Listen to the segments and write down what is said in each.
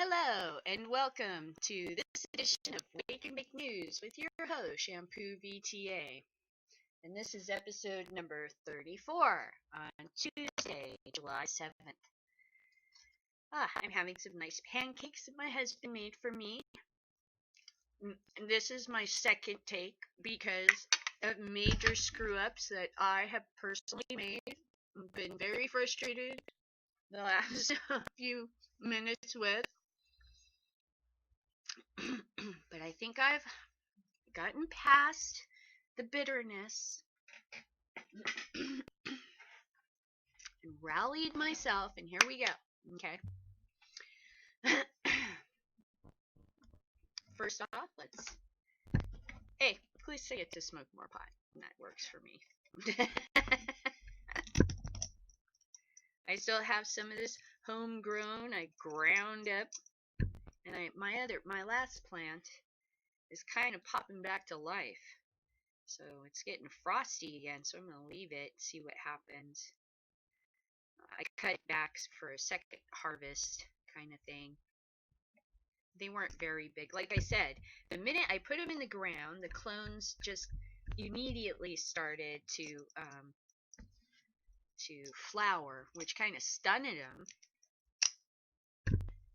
Hello and welcome to this edition of Wake and Make News with your host, Shampoo VTA. And this is episode number 34 on Tuesday, July 7th. I'm having some nice pancakes that my husband made for me. And this is my second take because of major screw-ups that I have personally made. I've been very frustrated the last few minutes with. But I think I've gotten past the bitterness and rallied myself, and here we go. Okay. First off, hey, please say it to smoke more pot. And that works for me. I still have some of this homegrown. I ground up, and my last plant is kind of popping back to life. So it's getting frosty again, so I'm going to leave it, see what happens. I cut back for a second harvest kind of thing. They weren't very big. Like I said, the minute I put them in the ground, the clones just immediately started to flower, which kind of stunned them.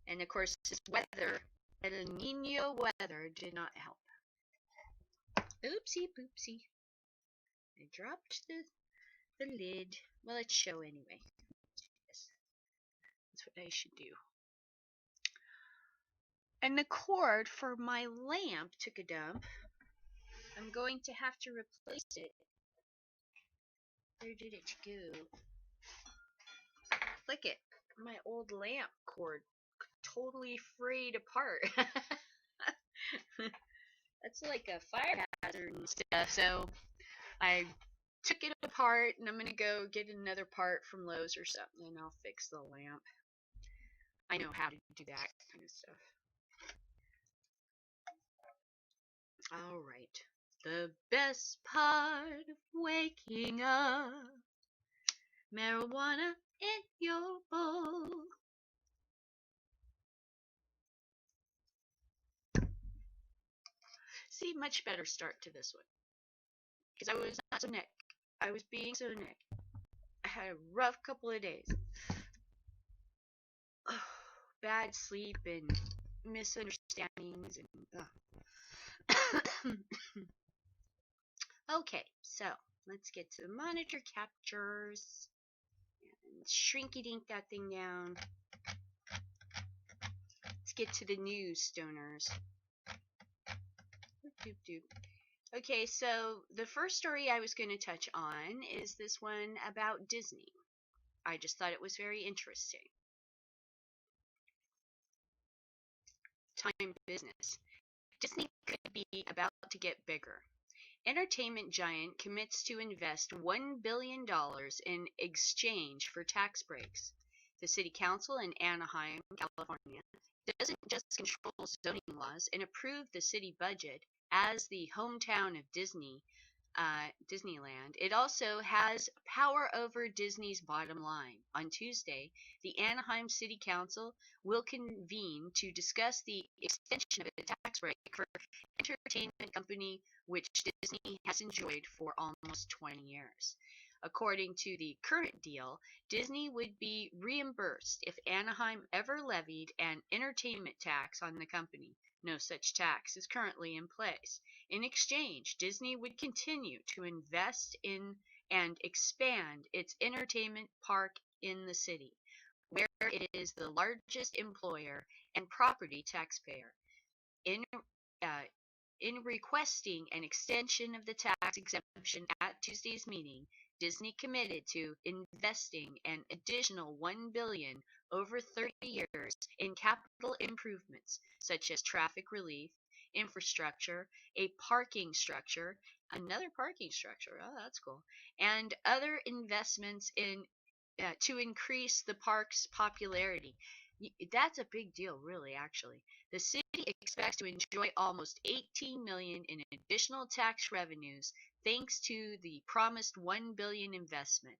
And of course, this weather, El Nino weather, did not help. Oopsie poopsie. I dropped the lid. Well, let's show anyway. Yes. That's what I should do. And the cord for my lamp took a dump. I'm going to have to replace it. Where did it go? Look it. My old lamp cord totally frayed apart. That's like a fire hazard and stuff. So I took it apart, and I'm going to go get another part from Lowe's or something, and I'll fix the lamp. I know how to do that kind of stuff. Alright. The best part of waking up. Marijuana in your bowl. See, much better start to this one. Because I was not so neck. I was being so neck. I had a rough couple of days. Bad sleep and misunderstandings and Okay, so let's get to the monitor captures and shrinky-dink that thing down. Let's get to the news, stoners. Okay, so the first story I was going to touch on is this one about Disney. I just thought it was very interesting. Time business. Disney could be about to get bigger. Entertainment giant commits to invest $1 billion in exchange for tax breaks. The city council in Anaheim, California, doesn't just control zoning laws and approve the city budget as the hometown of Disneyland. It also has power over Disney's bottom line. On Tuesday, the Anaheim City Council will convene to discuss the extension of a tax break for entertainment company which Disney has enjoyed for almost 20 years. According to the current deal, Disney would be reimbursed if Anaheim ever levied an entertainment tax on the company. No such tax is currently in place. In exchange, Disney would continue to invest in and expand its entertainment park in the city, where it is the largest employer and property taxpayer. In requesting an extension of the tax exemption at Tuesday's meeting, Disney committed to investing an additional $1 billion over 30 years in capital improvements such as traffic relief, infrastructure, a parking structure, another parking structure, oh that's cool, and other investments to increase the park's popularity. That's a big deal, really, actually. The city expects to enjoy almost $18 million in additional tax revenues thanks to the promised $1 billion investment.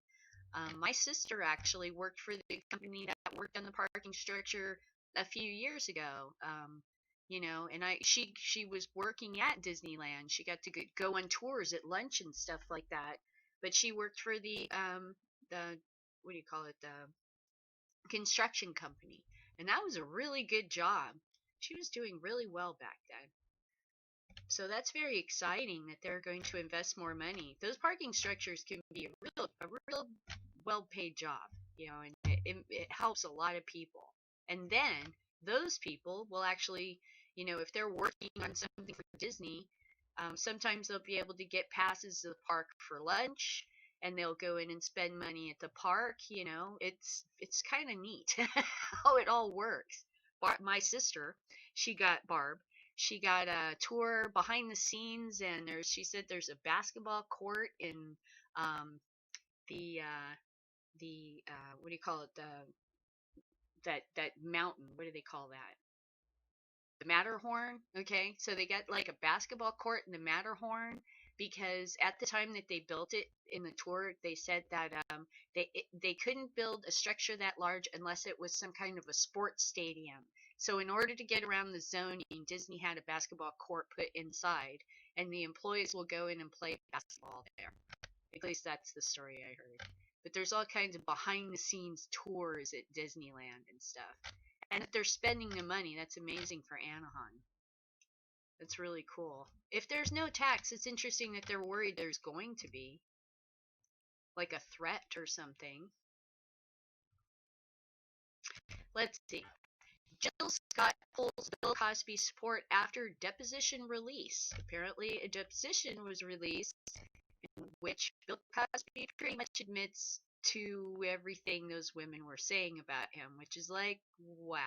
My sister actually worked for the company that worked on the parking structure a few years ago. And she was working at Disneyland. She got to go on tours at lunch and stuff like that. But she worked for the what do you call it, the construction company, and that was a really good job. She was doing really well back then. So that's very exciting that they're going to invest more money. Those parking structures can be a real well-paid job, and it helps a lot of people. And then those people will actually, if they're working on something for Disney, sometimes they'll be able to get passes to the park for lunch, and they'll go in and spend money at the park. It's kind of neat how it all works. My sister, she got Barb. She got a tour behind the scenes, and she said there's a basketball court in um, the what do you call it, that mountain. What do they call that? The Matterhorn. Okay, so they got like a basketball court in the Matterhorn because at the time that they built it in the tour, they said that they couldn't build a structure that large unless it was some kind of a sports stadium. So in order to get around the zoning, Disney had a basketball court put inside, and the employees will go in and play basketball there. At least that's the story I heard. But there's all kinds of behind the scenes tours at Disneyland and stuff. And if they're spending the money, that's amazing for Anaheim. That's really cool. If there's no tax, it's interesting that they're worried there's going to be, like a threat or something. Let's see. Jill Scott pulls Bill Cosby support after deposition release. Apparently, a deposition was released in which Bill Cosby pretty much admits to everything those women were saying about him, which is like, wow.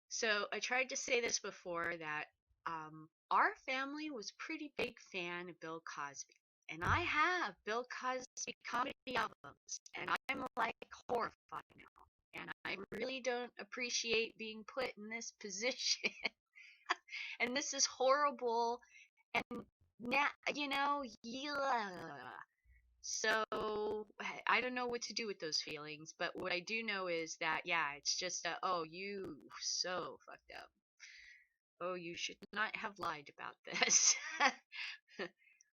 So I tried to say this before that our family was pretty big fan of Bill Cosby. And I have Bill Cosby comedy albums, and I'm like horrified now. And I really don't appreciate being put in this position. And this is horrible. And now, yeah. So I don't know what to do with those feelings, but what I do know is that, yeah, it's just oh, you so fucked up. Oh, you should not have lied about this.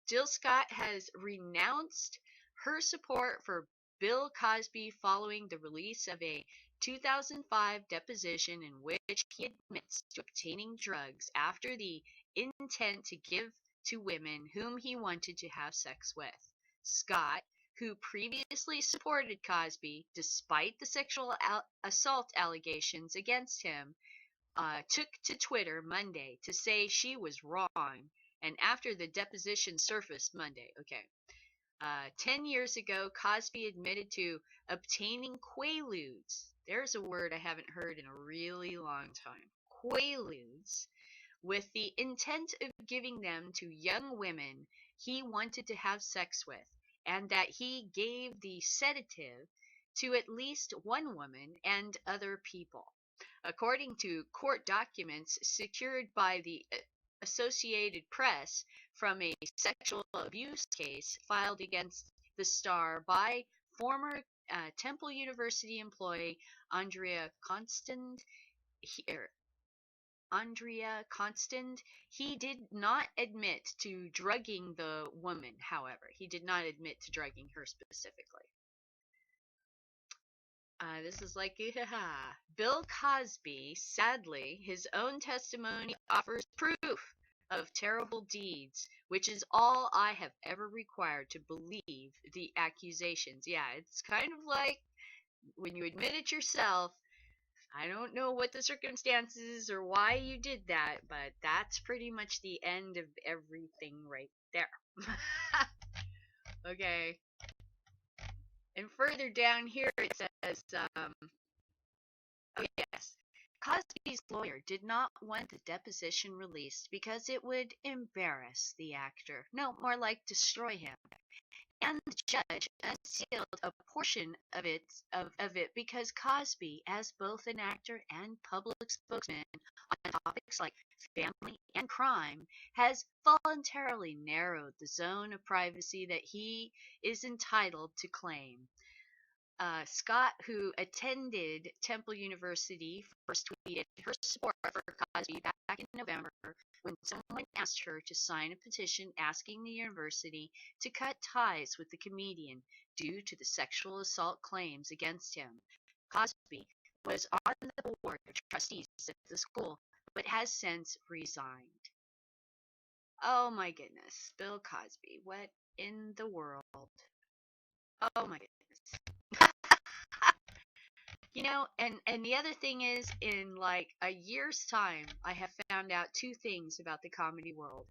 Jill Scott has renounced her support for Bill Cosby following the release of a 2005 deposition in which he admits to obtaining drugs after the intent to give to women whom he wanted to have sex with. Scott, who previously supported Cosby despite the sexual assault allegations against him, took to Twitter Monday to say she was wrong, and after the deposition surfaced Monday, 10 years ago, Cosby admitted to obtaining quaaludes. There's a word I haven't heard in a really long time. Quaaludes, with the intent of giving them to young women he wanted to have sex with, and that he gave the sedative to at least one woman and other people. According to court documents secured by the Associated Press from a sexual abuse case filed against the star by former Temple University employee Andrea Constant, he did not admit to drugging the woman, however. He did not admit to drugging her specifically. This is like, Bill Cosby, sadly, his own testimony offers proof of terrible deeds, which is all I have ever required to believe the accusations. Yeah, it's kind of like when you admit it yourself. I don't know what the circumstances or why you did that, but that's pretty much the end of everything right there. Okay. And further down here it says, oh yes, Cosby's lawyer did not want the deposition released because it would embarrass the actor. No, more like destroy him. And the judge unsealed a portion of it because Cosby, as both an actor and public spokesman on topics like family and crime, has voluntarily narrowed the zone of privacy that he is entitled to claim. Scott, who attended Temple University, first tweeted her support for Cosby back in November when someone asked her to sign a petition asking the university to cut ties with the comedian due to the sexual assault claims against him. Cosby was on the board of trustees at the school, but has since resigned. Oh my goodness, Bill Cosby, what in the world? Oh my goodness. And the other thing is, in like a year's time, I have found out two things about the comedy world.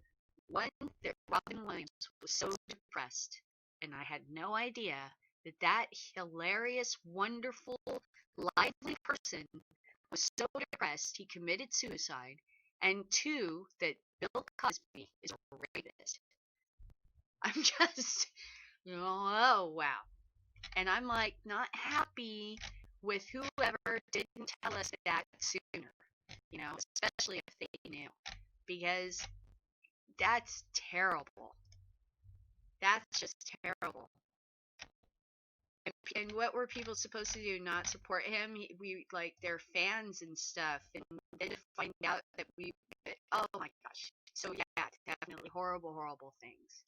One, that Robin Williams was so depressed, and I had no idea that that hilarious, wonderful, lively person was so depressed he committed suicide. And two, that Bill Cosby is a rapist. I'm just, oh wow. And I'm like not happy with whoever didn't tell us that sooner, especially if they knew, because that's terrible. That's just terrible. And what were people supposed to do? Not support him? We like their fans and stuff, and then to find out that oh my gosh. So yeah, definitely horrible, horrible things.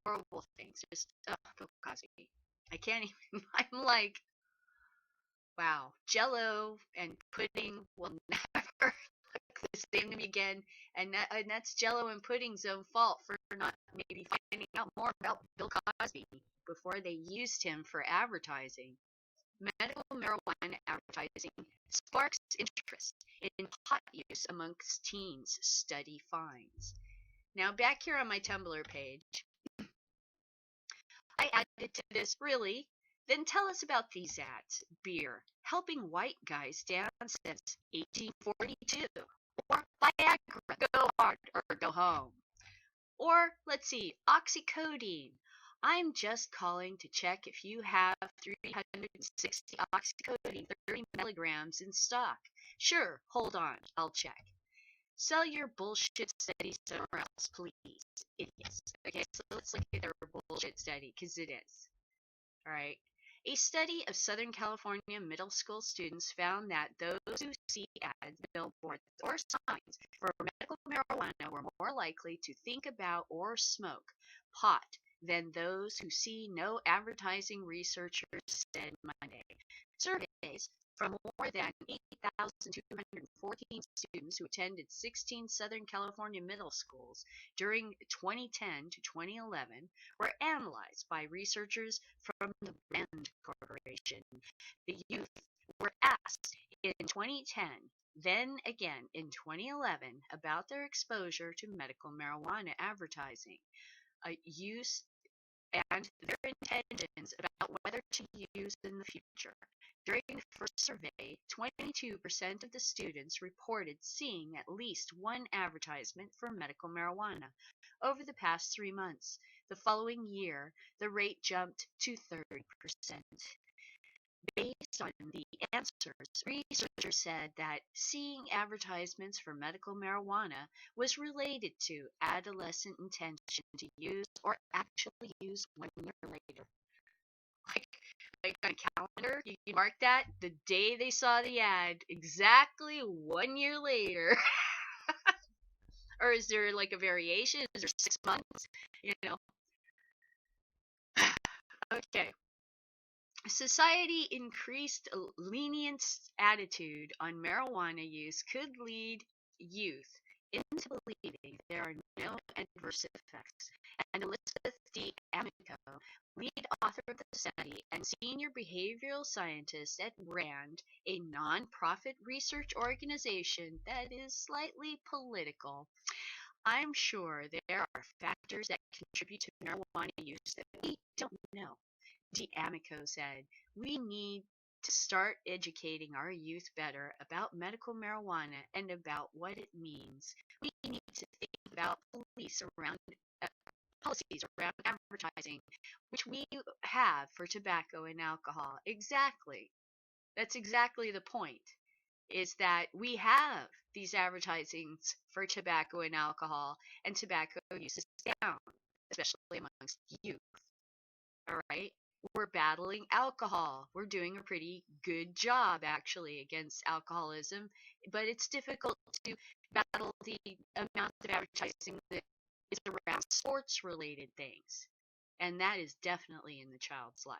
Horrible things. Just Bill Cosby. I can't even. I'm like, wow, Jello and pudding will never look the same to me again, and that's Jello and pudding's own fault for not maybe finding out more about Bill Cosby before they used him for advertising. Medical marijuana advertising sparks interest in pot use amongst teens, study finds. Now back here on my Tumblr page, I added to this, really? Then tell us about these ads. Beer, helping white guys down since 1842. Or Viagra, go hard or go home. Or, let's see, oxycodone. I'm just calling to check if you have 360 oxycodone 30 milligrams in stock. Sure, hold on, I'll check. Sell your bullshit study somewhere else, please, idiots. Okay, so let's look at their bullshit study, because it is. Alright. A study of Southern California middle school students found that those who see ads, billboards, or signs for medical marijuana were more likely to think about or smoke pot than those who see no advertising, researchers said Monday. Surveys from more than 8,214 students who attended 16 Southern California middle schools during 2010 to 2011 were analyzed by researchers from the Brand Corporation. The youth were asked in 2010, then again in 2011, about their exposure to medical marijuana advertising, use, and their intentions about whether to use in the future. During the first survey, 22% of the students reported seeing at least one advertisement for medical marijuana over the past 3 months. The following year, the rate jumped to 30%. Based on the answers, researchers said that seeing advertisements for medical marijuana was related to adolescent intention to use or actually use 1 year later. Like on a calendar, you can mark that the day they saw the ad, exactly 1 year later. Or is there like a variation? Is there 6 months? Okay. Society increased lenient attitude on marijuana use could lead youth into believing there are no adverse effects. And Elizabeth D. Amico, lead author of the study and senior behavioral scientist at RAND, a non-profit research organization that is slightly political. I'm sure there are factors that contribute to marijuana use that we don't know. D'Amico said, we need to start educating our youth better about medical marijuana and about what it means. We need to think about policies around advertising, which we have for tobacco and alcohol. Exactly. That's exactly the point, is that we have these advertisings for tobacco and alcohol, and tobacco use is down, especially amongst youth. All right? We're battling alcohol. We're doing a pretty good job, actually, against alcoholism, but it's difficult to battle the amount of advertising that is around sports related things. And that is definitely in the child's life.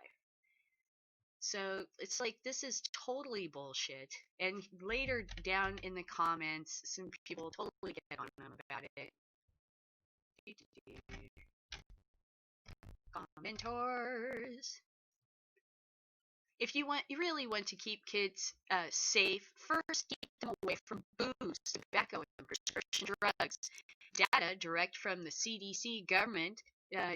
So it's like this is totally bullshit. And later down in the comments, some people totally get on them about it. Commentors. If you really want to keep kids safe, first keep them away from booze, tobacco, and prescription drugs. Data direct from the CDC government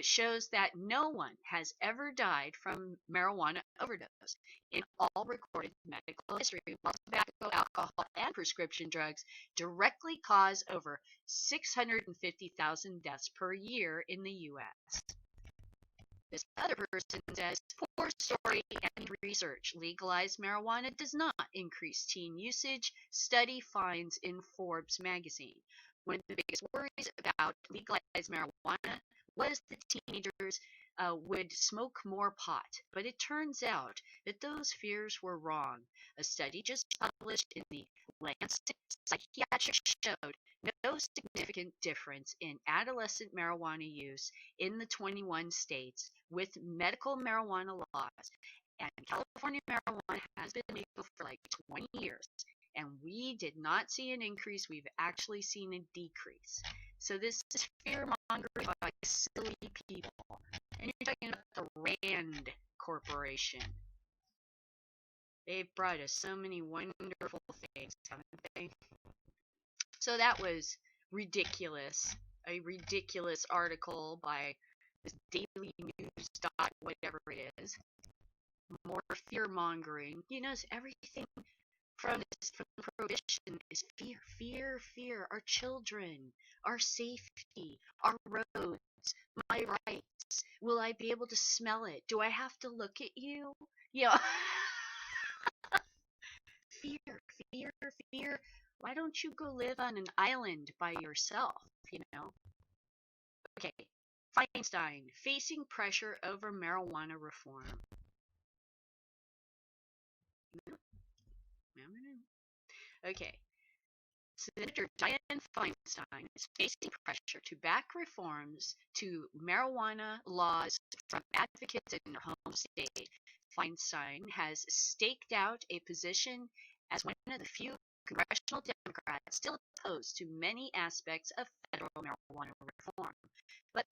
shows that no one has ever died from marijuana overdose in all recorded medical history, while tobacco, alcohol, and prescription drugs directly cause over 650,000 deaths per year in the U.S. This other person says, poor story and research. Legalized marijuana does not increase teen usage. Study finds in Forbes magazine. One of the biggest worries about legalized marijuana was that teenagers would smoke more pot. But it turns out that those fears were wrong. A study just published in the Lancet Psychiatric showed no significant difference in adolescent marijuana use in the 21 states with medical marijuana laws. And California marijuana has been legal for like 20 years. And we did not see an increase. We've actually seen a decrease. So this is fear mongering by silly people. And you're talking about the Rand Corporation. They've brought us so many wonderful things, haven't they? So that was ridiculous. A ridiculous article by this Daily News dot whatever it is. More fear mongering. You know, everything from prohibition is fear, fear, fear. Our children, our safety, our roads, my rights. Will I be able to smell it? Do I have to look at you? Yeah. Fear, fear, fear. Why don't you go live on an island by yourself, you know? Okay. Feinstein, facing pressure over marijuana reform. Okay. Senator Dianne Feinstein is facing pressure to back reforms to marijuana laws from advocates in her home state. Feinstein has staked out a position as one of the few congressional Democrats still opposed to many aspects of federal marijuana reform. But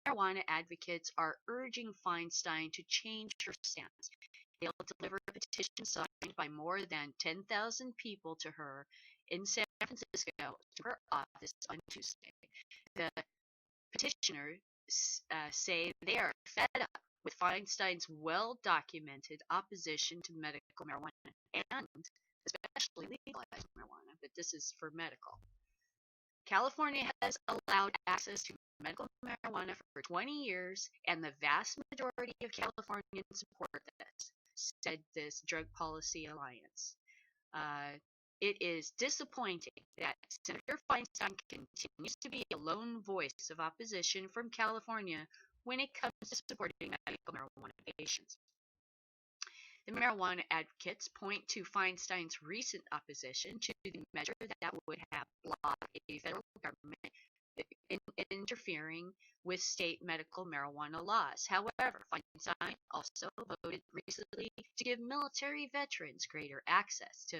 marijuana advocates are urging Feinstein to change her stance. They'll deliver a petition signed by more than 10,000 people to her in San Francisco to her office on Tuesday. The petitioners say they are fed up with Feinstein's well-documented opposition to medical marijuana and especially legalized marijuana, but this is for medical. California has allowed access to medical marijuana for 20 years, and the vast majority of Californians support this, said this Drug Policy Alliance. It is disappointing that Senator Feinstein continues to be a lone voice of opposition from California when it comes to supporting medical marijuana patients. The marijuana advocates point to Feinstein's recent opposition to the measure that would have blocked a federal government in interfering with state medical marijuana laws. However, Feinstein also voted recently to give military veterans greater access to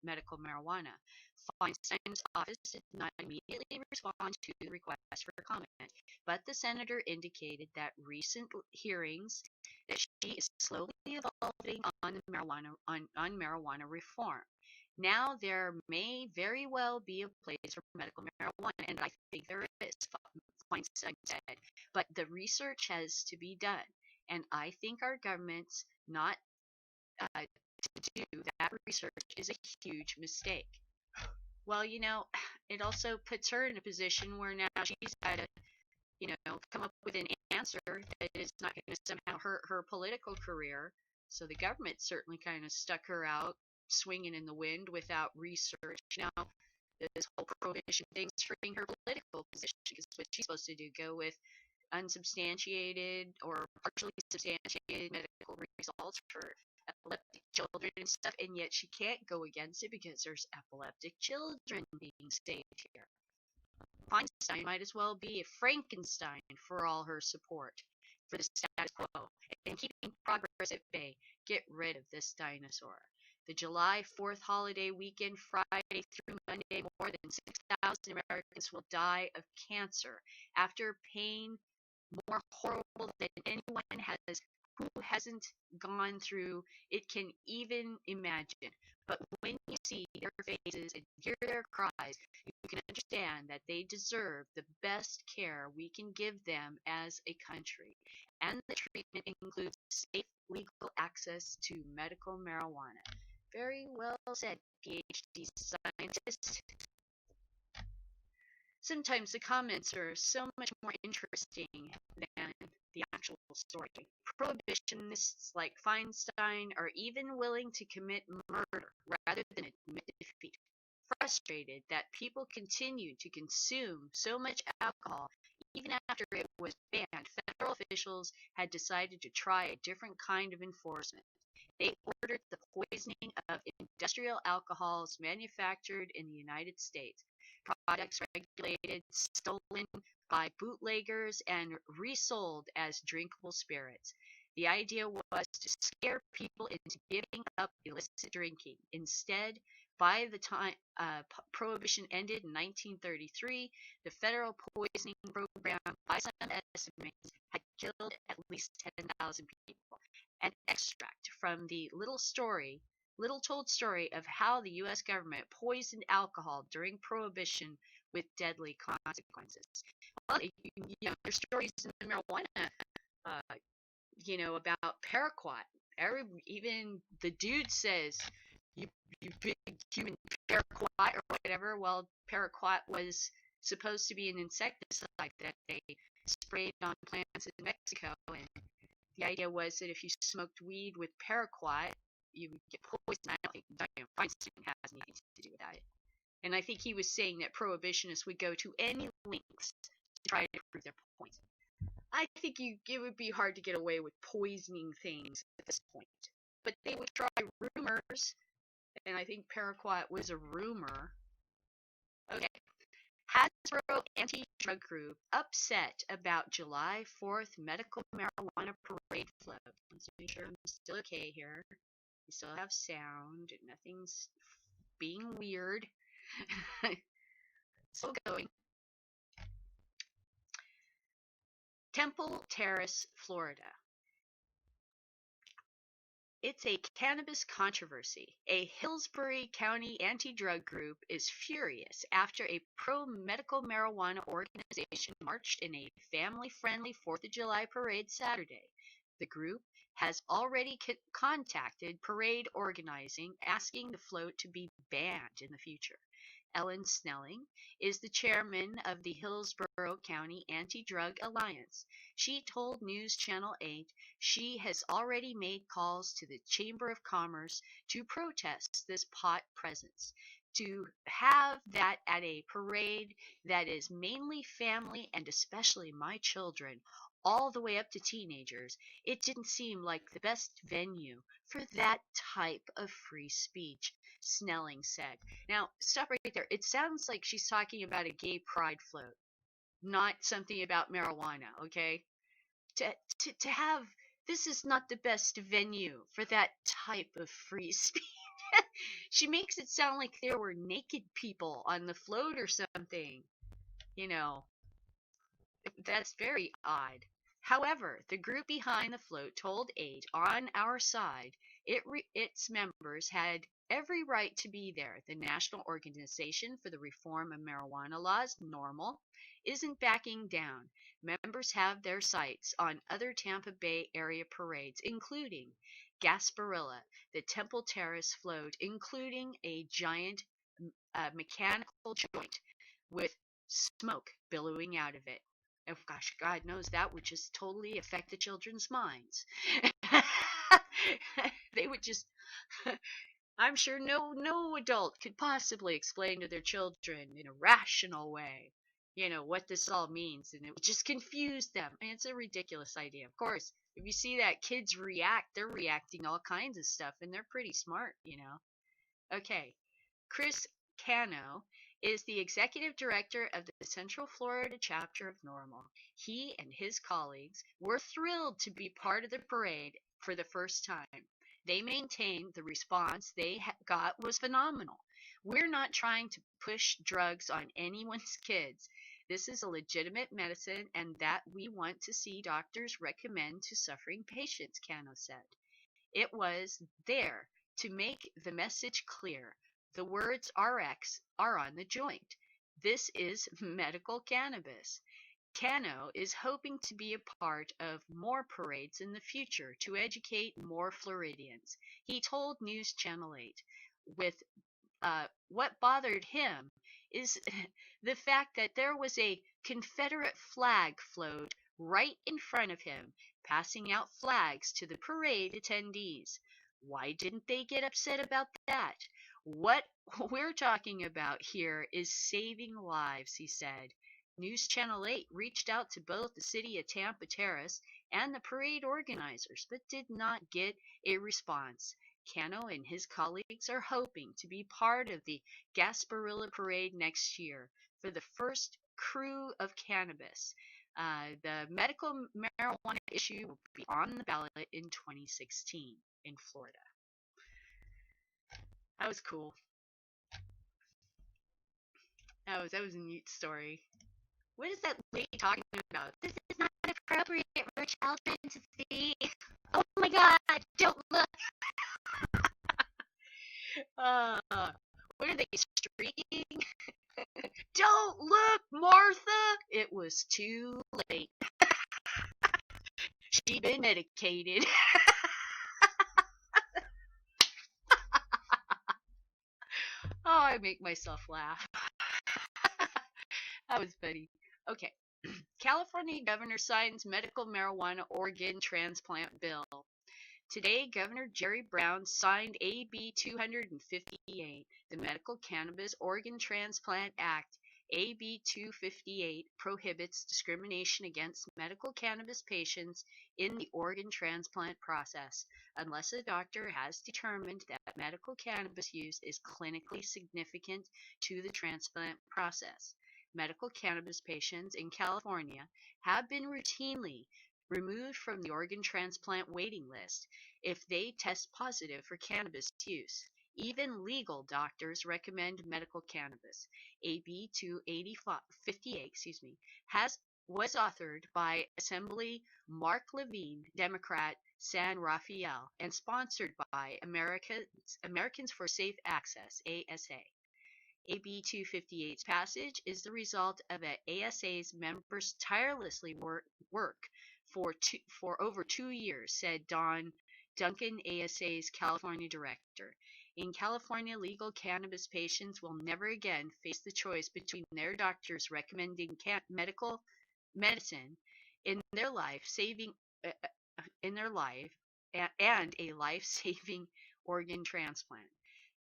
medical marijuana. Feinstein's office did not immediately respond to the request for comment, but the senator indicated that recent hearings that she is slowly evolving on marijuana reform. Now there may very well be a place for medical marijuana, and I think there is, Feinstein said, but the research has to be done, and I think our government's not to do that research is a huge mistake. Well, you know, it also puts her in a position where now she's got to, you know, come up with an answer that is not going to somehow hurt her political career. So the government certainly kind of stuck her out, swinging in the wind without research. Now, this whole prohibition thing is hurting her political position because what she's supposed to do, go with unsubstantiated or partially substantiated medical results for epileptic children and stuff, and yet she can't go against it because there's epileptic children being saved here. Feinstein might as well be a Frankenstein for all her support for the status quo and keeping progress at bay. Get rid of this dinosaur. The July 4th holiday weekend, Friday through Monday, more than 6,000 Americans will die of cancer after pain more horrible than anyone has who hasn't gone through it can even imagine. But when you see their faces and hear their cries, you can understand that they deserve the best care we can give them as a country. And the treatment includes safe, legal access to medical marijuana. Very well said, PhD scientist. Sometimes the comments are so much more interesting than the actual story. Prohibitionists like Feinstein are even willing to commit murder rather than admit defeat. Frustrated that people continued to consume so much alcohol even after it was banned, federal officials had decided to try a different kind of enforcement. They ordered the poisoning of industrial alcohols manufactured in the United States. Products regulated, stolen by bootleggers, and resold as drinkable spirits. The idea was to scare people into giving up illicit drinking. Instead, by the time Prohibition ended in 1933, the federal poisoning program, by some estimates, had killed at least 10,000 people. An extract from the little told story of how the U.S. government poisoned alcohol during Prohibition with deadly consequences. Well, there's stories in the marijuana, about paraquat. Even the dude says, you big human paraquat or whatever. Well, paraquat was supposed to be an insecticide that they sprayed on plants in Mexico, and the idea was that if you smoked weed with paraquat, you would get poisoned. I don't think Feinstein has anything to do with that. And I think he was saying that prohibitionists would go to any lengths to try to prove their point. I think it would be hard to get away with poisoning things at this point. But they would try rumors, and I think paraquat was a rumor. Okay. Hillsborough anti-drug group upset about July 4th medical marijuana parade float. Let's make sure I'm still okay here. We still have sound. Nothing's being weird. Still going. Temple Terrace, Florida. It's a cannabis controversy. A Hillsborough County anti-drug group is furious after a pro-medical marijuana organization marched in a family-friendly 4th of July parade Saturday. The group has already contacted parade organizing, asking the float to be banned in the future. Ellen Snelling is the chairman of the Hillsborough County Anti-Drug Alliance. She told News Channel 8 she has already made calls to the Chamber of Commerce to protest this pot presence. To have that at a parade that is mainly family and especially my children, all the way up to teenagers, it didn't seem like the best venue for that type of free speech, Snelling said. Now, stop right there. It sounds like she's talking about a gay pride float, not something about marijuana, okay? To have, this is not the best venue for that type of free speech. She makes it sound like there were naked people on the float or something. That's very odd. However, the group behind the float told Aid, on our side, its members had every right to be there. The National Organization for the Reform of Marijuana Laws, NORML, isn't backing down. Members have their sights on other Tampa Bay area parades, including Gasparilla, the Temple Terrace float, including a giant mechanical joint with smoke billowing out of it. Oh gosh, God knows that would just totally affect the children's minds. They would just, I'm sure no adult could possibly explain to their children in a rational way, what this all means, and it would just confuse them. And it's a ridiculous idea. Of course, if you see that kids react, they're reacting all kinds of stuff, and they're pretty smart. Okay, Chris Cano is the executive director of the Central Florida chapter of Normal. He and his colleagues were thrilled to be part of the parade for the first time. They maintained the response they got was phenomenal. We're not trying to push drugs on anyone's kids. This is a legitimate medicine and that we want to see doctors recommend to suffering patients, Cano said. It was there to make the message clear. The words RX are on the joint. This is medical cannabis. Cano is hoping to be a part of more parades in the future to educate more Floridians. He told News Channel 8, with what bothered him is the fact that there was a Confederate flag float right in front of him, passing out flags to the parade attendees. Why didn't they get upset about that? What we're talking about here is saving lives, he said. News Channel 8 reached out to both the city of Tampa Terrace and the parade organizers, but did not get a response. Cano and his colleagues are hoping to be part of the Gasparilla Parade next year for the first crew of cannabis. The medical marijuana issue will be on the ballot in 2016 in Florida. That was cool. That was a neat story. What is that lady talking about? This is not appropriate for children to see. Oh my God! Don't look. What are they streaking? Don't look, Martha! It was too late. She'd been medicated. Oh, I make myself laugh. That was funny. Okay. California governor signs medical marijuana organ transplant bill. Today, Governor Jerry Brown signed AB 258, the Medical Cannabis Organ Transplant Act. AB 258 prohibits discrimination against medical cannabis patients in the organ transplant process unless a doctor has determined that medical cannabis use is clinically significant to the transplant process. Medical cannabis patients in California have been routinely removed from the organ transplant waiting list if they test positive for cannabis use. Even legal doctors recommend medical cannabis. AB 258, was authored by Assembly Mark Levine, Democrat, San Rafael, and sponsored by Americans for Safe Access, ASA. AB 258's passage is the result of ASA's members tirelessly work for over 2 years, said Duncan, ASA's California director. In California, legal cannabis patients will never again face the choice between their doctors recommending medical medicine in their life and a life-saving organ transplant.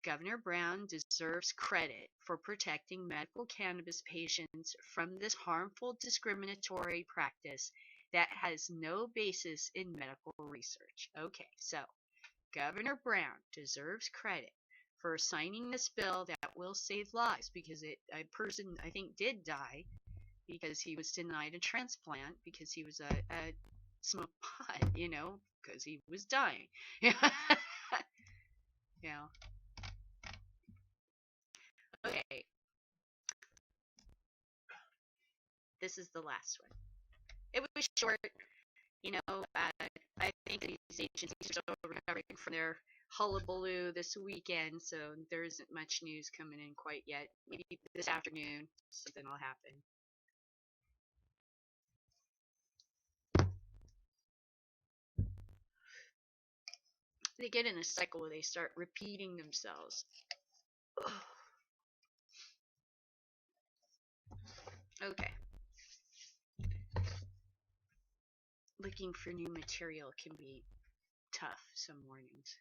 Governor Brown deserves credit for protecting medical cannabis patients from this harmful discriminatory practice that has no basis in medical research. Okay, so Governor Brown deserves credit for signing this bill that will save lives because a person I think did die because he was denied a transplant because he was a smoked pot, because he was dying. Yeah. Okay. This is the last one. It was short. I think these agencies are still recovering from their hullabaloo this weekend, so there isn't much news coming in quite yet. Maybe this afternoon something will happen. They get in a cycle where they start repeating themselves. Okay. Looking for new material can be tough some mornings.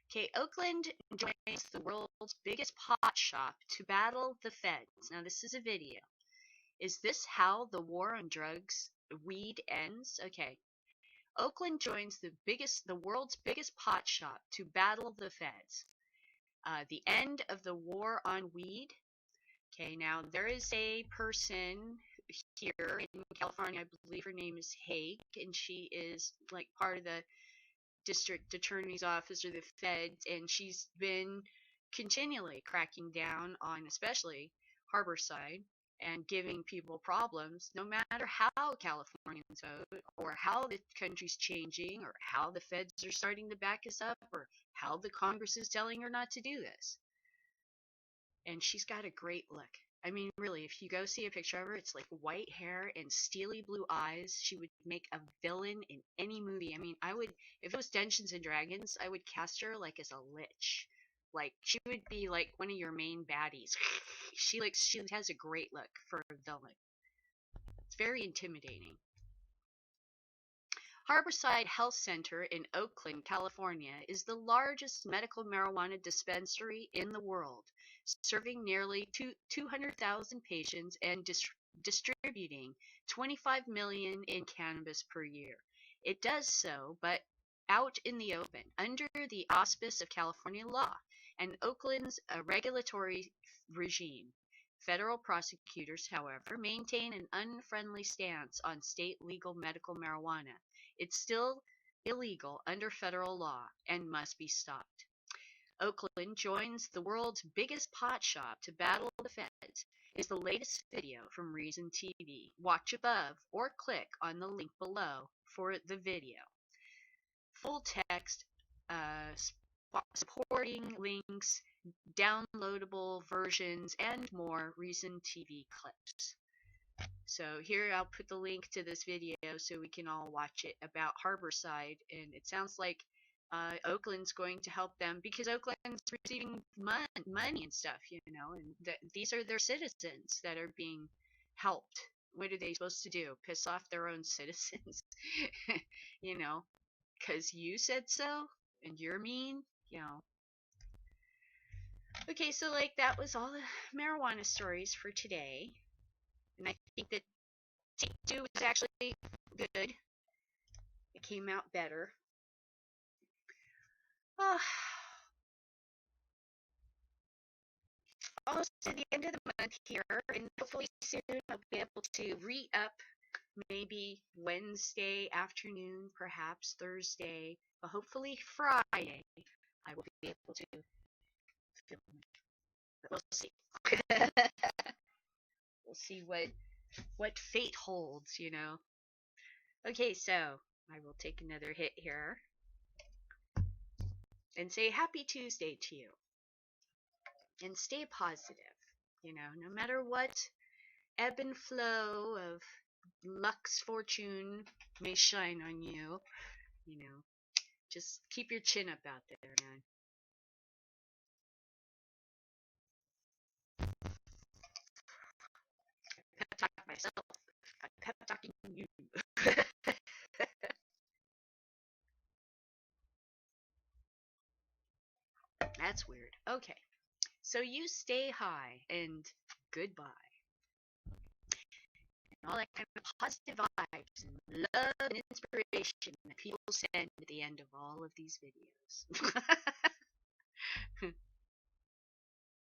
Okay, Oakland joins the world's biggest pot shop to battle the feds. Now, this is a video. Is this how the war on drugs, weed ends? Okay. Oakland joins the world's biggest pot shop to battle the feds. The end of the war on weed. Okay, now there is a person here in California, I believe her name is Haig, and she is like part of the district attorney's office or the feds, and she's been continually cracking down on especially Harborside and giving people problems no matter how Californians vote or how the country's changing or how the feds are starting to back us up or how the Congress is telling her not to do this. And she's got a great look. I mean, really, if you go see a picture of her, it's like white hair and steely blue eyes. She would make a villain in any movie. I mean, if it was Dungeons and Dragons, I would cast her like as a lich. Like, she would be like one of your main baddies. She has a great look for a villain. It's very intimidating. Harborside Health Center in Oakland, California, is the largest medical marijuana dispensary in the world, serving nearly 200,000 patients and distributing 25 million in cannabis per year. It does so, but out in the open, under the auspice of California law and Oakland's regulatory regime. Federal prosecutors, however, maintain an unfriendly stance on state legal medical marijuana. It's still illegal under federal law and must be stopped. Oakland joins the world's biggest pot shop to battle the feds. Is the latest video from Reason TV. Watch above or click on the link below for the video. Full text, supporting links, downloadable versions, and more Reason TV clips. So here I'll put the link to this video so we can all watch it about Harborside, and it sounds like Oakland's going to help them because Oakland's receiving money and stuff, and these are their citizens that are being helped. What are they supposed to do? Piss off their own citizens? Because you said so and you're mean? Okay, so like that was all the marijuana stories for today. And I think that Take 2 was actually good. It came out better. Almost to the end of the month here, and hopefully soon I'll be able to re-up maybe Wednesday afternoon, perhaps Thursday, but hopefully Friday I will be able to film. But we'll see. We'll see what fate holds, Okay, so I will take another hit here and say happy Tuesday to you. And stay positive, no matter what ebb and flow of luck's fortune may shine on you, just keep your chin up out there, man. I pep talk myself. I pep talking you. That's weird. Okay. So you stay high and goodbye. And all that kind of positive vibes and love and inspiration that people send at the end of all of these videos.